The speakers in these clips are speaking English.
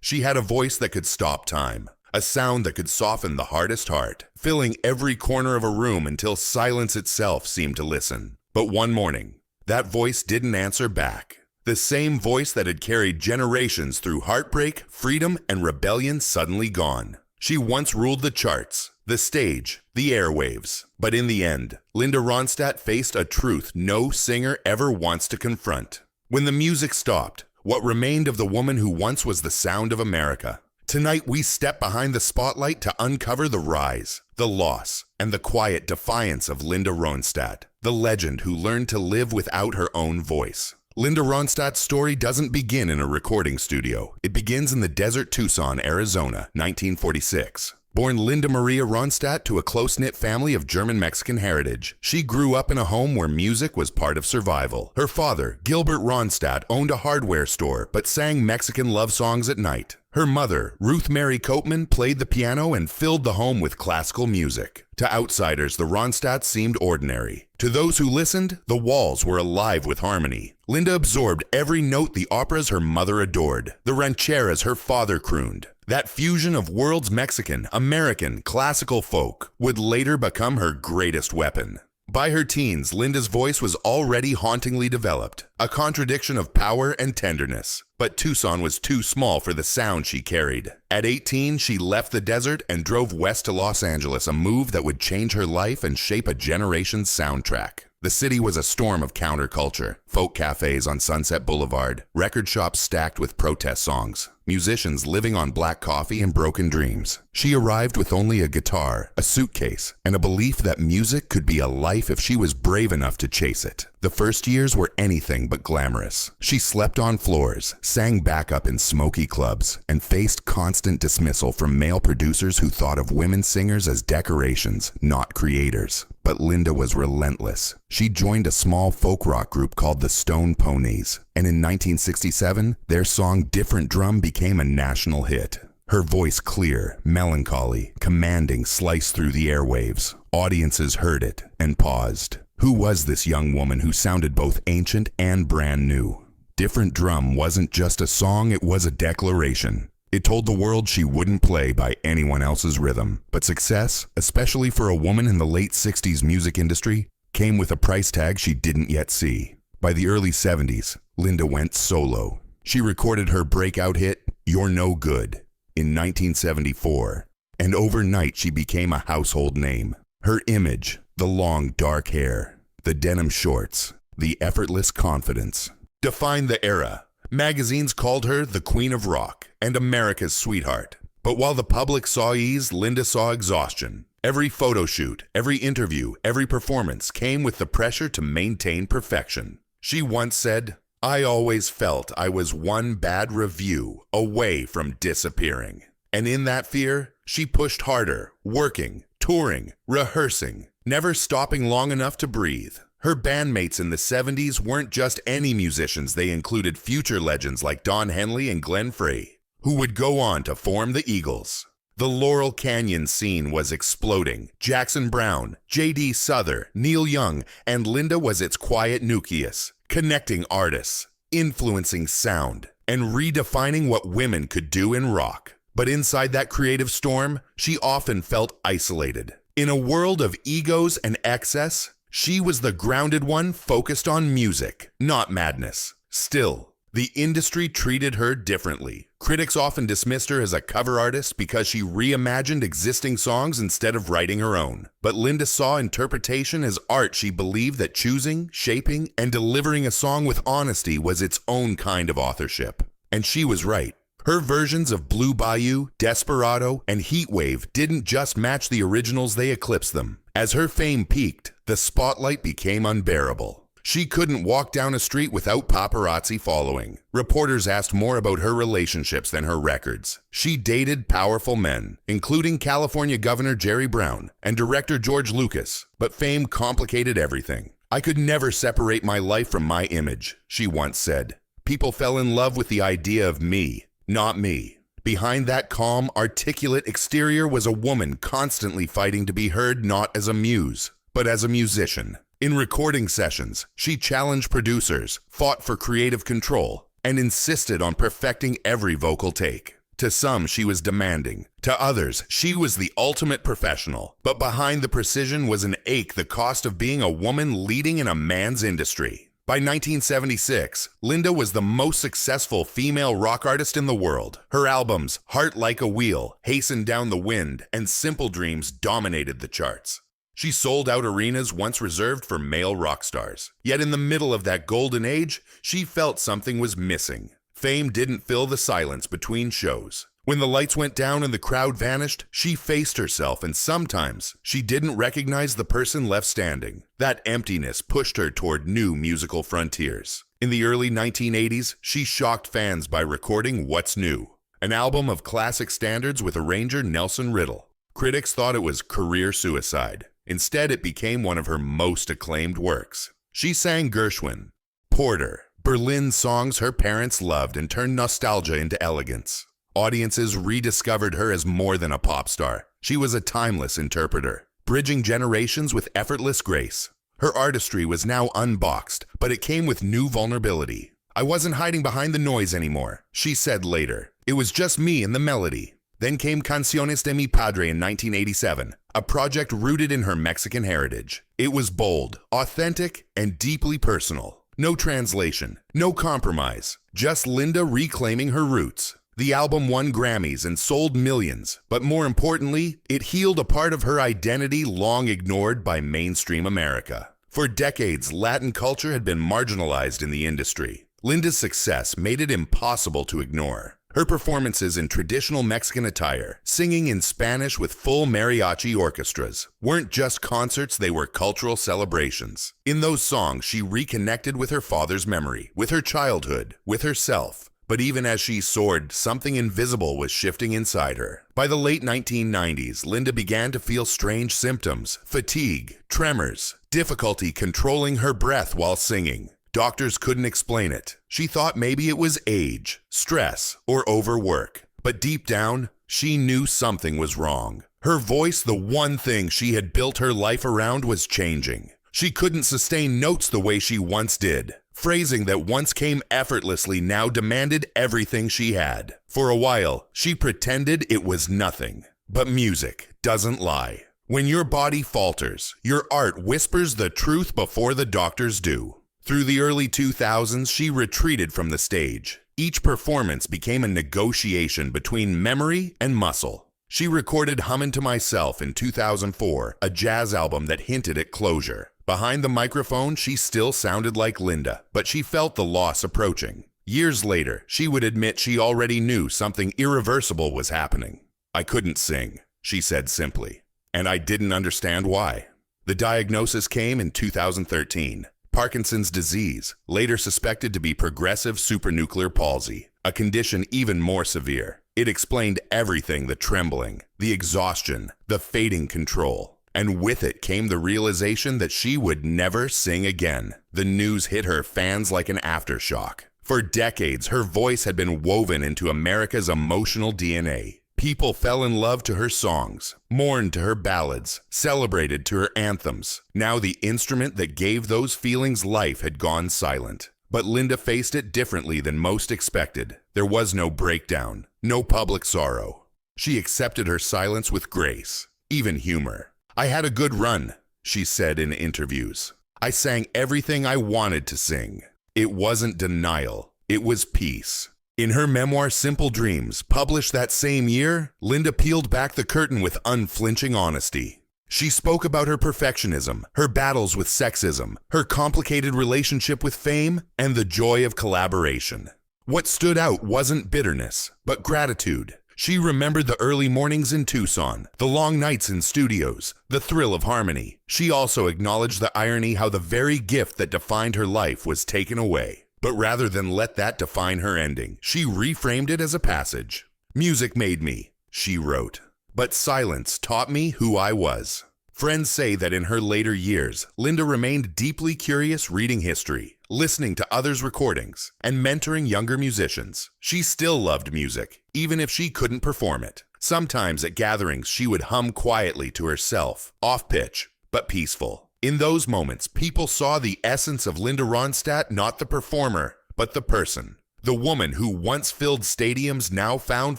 She had a voice that could stop time, a sound that could soften the hardest heart, filling every corner of a room until silence itself seemed to listen. But one morning, that voice didn't answer back. The same voice that had carried generations through heartbreak, freedom, and rebellion suddenly gone. She once ruled the charts, the stage, the airwaves. But in the end, Linda Ronstadt faced a truth no singer ever wants to confront. When the music stopped, what remained of the woman who once was the sound of America? Tonight we step behind the spotlight to uncover the rise, the loss, and the quiet defiance of Linda Ronstadt, the legend who learned to live without her own voice. Linda Ronstadt's story doesn't begin in a recording studio. It begins in the desert Tucson, Arizona, 1946. Born Linda Maria Ronstadt to a close-knit family of German-Mexican heritage, she grew up in a home where music was part of survival. Her father, Gilbert Ronstadt, owned a hardware store but sang Mexican love songs at night. Her mother, Ruth Mary Copeman, played the piano and filled the home with classical music. To outsiders, the Ronstadts seemed ordinary. To those who listened, the walls were alive with harmony. Linda absorbed every note the operas her mother adored, the rancheras her father crooned. That fusion of world's Mexican, American, classical folk would later become her greatest weapon. By her teens, Linda's voice was already hauntingly developed, a contradiction of power and tenderness. But Tucson was too small for the sound she carried. At 18, she left the desert and drove west to Los Angeles, a move that would change her life and shape a generation's soundtrack. The city was a storm of counterculture, folk cafes on Sunset Boulevard, record shops stacked with protest songs, musicians living on black coffee and broken dreams. She arrived with only a guitar, a suitcase, and a belief that music could be a life if she was brave enough to chase it. The first years were anything but glamorous. She slept on floors, sang backup in smoky clubs, and faced constant dismissal from male producers who thought of women singers as decorations, not creators. But Linda was relentless. She joined a small folk rock group called the Stone Ponies, and in 1967, their song Different Drum became a national hit. Her voice clear, melancholy, commanding, sliced through the airwaves. Audiences heard it and paused. Who was this young woman who sounded both ancient and brand new? Different Drum wasn't just a song, it was a declaration. It told the world she wouldn't play by anyone else's rhythm. But success, especially for a woman in the late 60s music industry, came with a price tag she didn't yet see. By the early 70s, Linda went solo. She recorded her breakout hit, You're No Good, in 1974. And overnight she became a household name. Her image, the long dark hair, the denim shorts, the effortless confidence, defined the era. Magazines called her the Queen of Rock and America's sweetheart. But while the public saw ease, Linda saw exhaustion. Every photo shoot, every interview, every performance came with the pressure to maintain perfection. She once said, "I always felt I was one bad review away from disappearing." And in that fear, she pushed harder, working, touring, rehearsing, never stopping long enough to breathe. Her bandmates in the 70s weren't just any musicians. They included future legends like Don Henley and Glenn Frey, who would go on to form the Eagles. The Laurel Canyon scene was exploding. Jackson Browne, J.D. Souther, Neil Young, and Linda was its quiet nucleus, connecting artists, influencing sound, and redefining what women could do in rock. But inside that creative storm, she often felt isolated. In a world of egos and excess, she was the grounded one focused on music, not madness. Still, the industry treated her differently. Critics often dismissed her as a cover artist because she reimagined existing songs instead of writing her own. But Linda saw interpretation as art. She believed that choosing, shaping, and delivering a song with honesty was its own kind of authorship. And she was right. Her versions of Blue Bayou, Desperado, and Heatwave didn't just match the originals, they eclipsed them. As her fame peaked, the spotlight became unbearable. She couldn't walk down a street without paparazzi following. Reporters asked more about her relationships than her records. She dated powerful men, including California Governor Jerry Brown and director George Lucas, but fame complicated everything. "I could never separate my life from my image," she once said. "People fell in love with the idea of me, not me." Behind that calm, articulate exterior was a woman constantly fighting to be heard not as a muse, but as a musician. In recording sessions, she challenged producers, fought for creative control, and insisted on perfecting every vocal take. To some, she was demanding. To others, she was the ultimate professional. But behind the precision was an ache, the cost of being a woman leading in a man's industry. By 1976, Linda was the most successful female rock artist in the world. Her albums, Heart Like a Wheel, Hasten Down the Wind, and Simple Dreams dominated the charts. She sold out arenas once reserved for male rock stars. Yet in the middle of that golden age, she felt something was missing. Fame didn't fill the silence between shows. When the lights went down and the crowd vanished, she faced herself, and sometimes she didn't recognize the person left standing. That emptiness pushed her toward new musical frontiers. In the early 1980s, she shocked fans by recording What's New, an album of classic standards with arranger Nelson Riddle. Critics thought it was career suicide. Instead, it became one of her most acclaimed works. She sang Gershwin, Porter, Berlin songs her parents loved and turned nostalgia into elegance. Audiences rediscovered her as more than a pop star. She was a timeless interpreter, bridging generations with effortless grace. Her artistry was now unboxed, but it came with new vulnerability. "I wasn't hiding behind the noise anymore," she said later. "It was just me and the melody." Then came Canciones de mi Padre in 1987, a project rooted in her Mexican heritage. It was bold, authentic, and deeply personal. No translation, no compromise, just Linda reclaiming her roots. The album won Grammys and sold millions, but more importantly, it healed a part of her identity long ignored by mainstream America. For decades, Latin culture had been marginalized in the industry. Linda's success made it impossible to ignore. Her performances in traditional Mexican attire, singing in Spanish with full mariachi orchestras, weren't just concerts, they were cultural celebrations. In those songs, she reconnected with her father's memory, with her childhood, with herself. But even as she soared, something invisible was shifting inside her. By the late 1990s, Linda began to feel strange symptoms: fatigue, tremors, difficulty controlling her breath while singing. Doctors couldn't explain it. She thought maybe it was age, stress, or overwork. But deep down, she knew something was wrong. Her voice, the one thing she had built her life around, was changing. She couldn't sustain notes the way she once did. Phrasing that once came effortlessly now demanded everything she had. For a while, she pretended it was nothing. But music doesn't lie. When your body falters, your art whispers the truth before the doctors do. Through the early 2000s, she retreated from the stage. Each performance became a negotiation between memory and muscle. She recorded Hummin' to Myself in 2004, a jazz album that hinted at closure. Behind the microphone, she still sounded like Linda, but she felt the loss approaching. Years later, she would admit she already knew something irreversible was happening. "I couldn't sing," she said simply, "and I didn't understand why." The diagnosis came in 2013. Parkinson's disease, later suspected to be progressive supranuclear palsy, a condition even more severe. It explained everything: the trembling, the exhaustion, the fading control. And with it came the realization that she would never sing again. The news hit her fans like an aftershock. For decades, her voice had been woven into America's emotional DNA. People fell in love to her songs, mourned to her ballads, celebrated to her anthems. Now the instrument that gave those feelings life had gone silent. But Linda faced it differently than most expected. There was no breakdown, no public sorrow. She accepted her silence with grace, even humor. "I had a good run," she said in interviews. "I sang everything I wanted to sing. It wasn't denial, it was peace." In her memoir Simple Dreams, published that same year, Linda peeled back the curtain with unflinching honesty. She spoke about her perfectionism, her battles with sexism, her complicated relationship with fame, and the joy of collaboration. What stood out wasn't bitterness, but gratitude. She remembered the early mornings in Tucson, the long nights in studios, the thrill of harmony. She also acknowledged the irony how the very gift that defined her life was taken away. But rather than let that define her ending, she reframed it as a passage. "Music made me," she wrote, "but silence taught me who I was." Friends say that in her later years, Linda remained deeply curious, reading history, listening to others' recordings, and mentoring younger musicians. She still loved music, even if she couldn't perform it. Sometimes at gatherings, she would hum quietly to herself, off-pitch, but peaceful. In those moments, people saw the essence of Linda Ronstadt, not the performer, but the person. The woman who once filled stadiums now found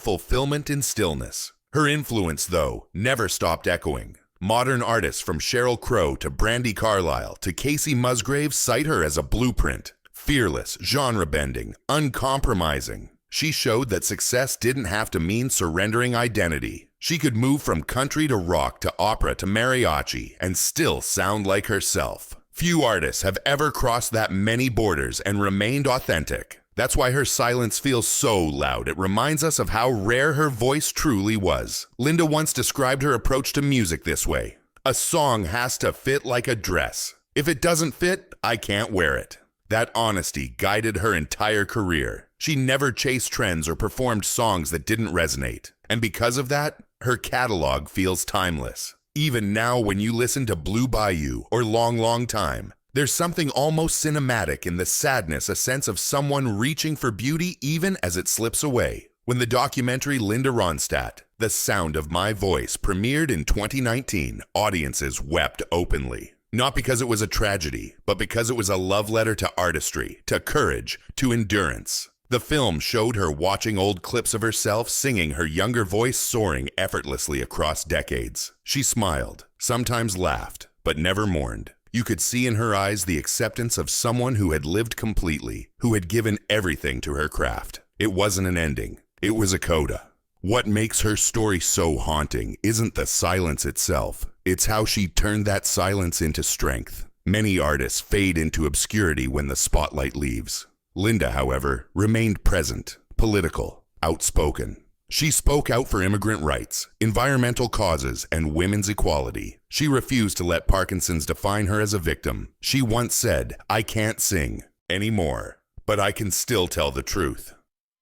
fulfillment in stillness. Her influence, though, never stopped echoing. Modern artists from Sheryl Crow to Brandi Carlile to Casey Musgraves cite her as a blueprint. Fearless, genre-bending, uncompromising. She showed that success didn't have to mean surrendering identity. She could move from country to rock to opera to mariachi and still sound like herself. Few artists have ever crossed that many borders and remained authentic. That's why her silence feels so loud. It reminds us of how rare her voice truly was. Linda once described her approach to music this way: "A song has to fit like a dress. If it doesn't fit, I can't wear it." That honesty guided her entire career. She never chased trends or performed songs that didn't resonate. And because of that, her catalog feels timeless. Even now, when you listen to Blue Bayou or Long Long Time, there's something almost cinematic in the sadness, a sense of someone reaching for beauty even as it slips away. When the documentary Linda Ronstadt, The Sound of My Voice, premiered in 2019, audiences wept openly. Not because it was a tragedy, but because it was a love letter to artistry, to courage, to endurance. The film showed her watching old clips of herself singing, her younger voice soaring effortlessly across decades. She smiled, sometimes laughed, but never mourned. You could see in her eyes the acceptance of someone who had lived completely, who had given everything to her craft. It wasn't an ending, it was a coda. What makes her story so haunting isn't the silence itself, it's how she turned that silence into strength. Many artists fade into obscurity when the spotlight leaves. Linda, however, remained present, political, outspoken. She spoke out for immigrant rights, environmental causes, and women's equality. She refused to let Parkinson's define her as a victim. She once said, "I can't sing anymore, but I can still tell the truth."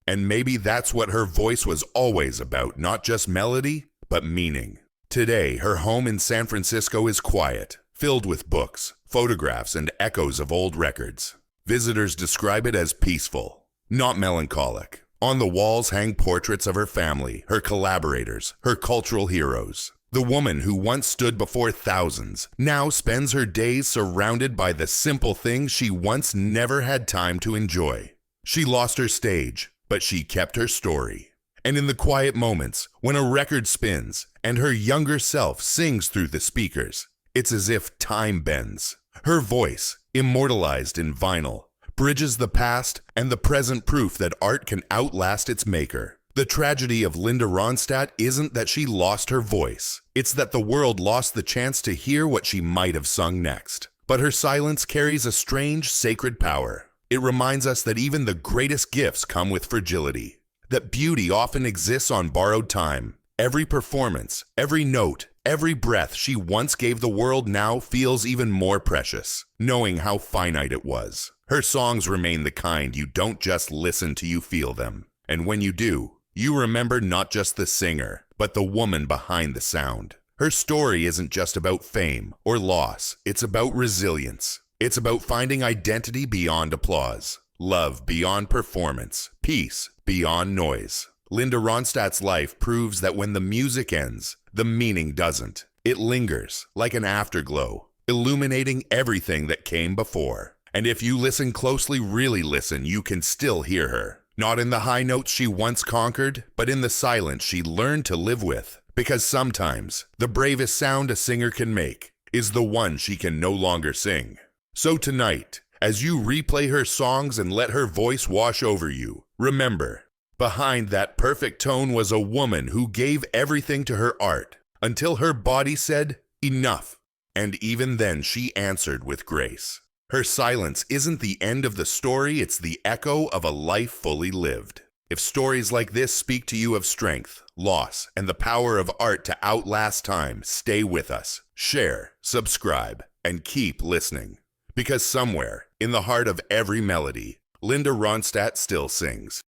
And maybe that's what her voice was always about, not just melody, but meaning. Today, her home in San Francisco is quiet, filled with books, photographs, and echoes of old records. Visitors describe it as peaceful, not melancholic. On the walls hang portraits of her family, her collaborators, her cultural heroes. The woman who once stood before thousands now spends her days surrounded by the simple things she once never had time to enjoy. She lost her stage, but she kept her story. And in the quiet moments, when a record spins and her younger self sings through the speakers, it's as if time bends. Her voice, immortalized in vinyl, bridges the past and the present, proof that art can outlast its maker. The tragedy of Linda Ronstadt isn't that she lost her voice. It's that the world lost the chance to hear what she might have sung next. But her silence carries a strange, sacred power. It reminds us that even the greatest gifts come with fragility, that beauty often exists on borrowed time. Every performance, every note, every breath she once gave the world now feels even more precious, knowing how finite it was. Her songs remain the kind you don't just listen to, you feel them. And when you do, you remember not just the singer, but the woman behind the sound. Her story isn't just about fame or loss, it's about resilience. It's about finding identity beyond applause, love beyond performance, peace beyond noise. Linda Ronstadt's life proves that when the music ends, the meaning doesn't. It lingers like an afterglow, illuminating everything that came before. And if you listen closely, really listen, you can still hear her. Not in the high notes she once conquered, but in the silence she learned to live with. Because sometimes, the bravest sound a singer can make is the one she can no longer sing. So tonight, as you replay her songs and let her voice wash over you, remember, behind that perfect tone was a woman who gave everything to her art until her body said, "Enough." And even then she answered with grace. Her silence isn't the end of the story, it's the echo of a life fully lived. If stories like this speak to you of strength, loss, and the power of art to outlast time, stay with us, share, subscribe, and keep listening. Because somewhere, in the heart of every melody, Linda Ronstadt still sings.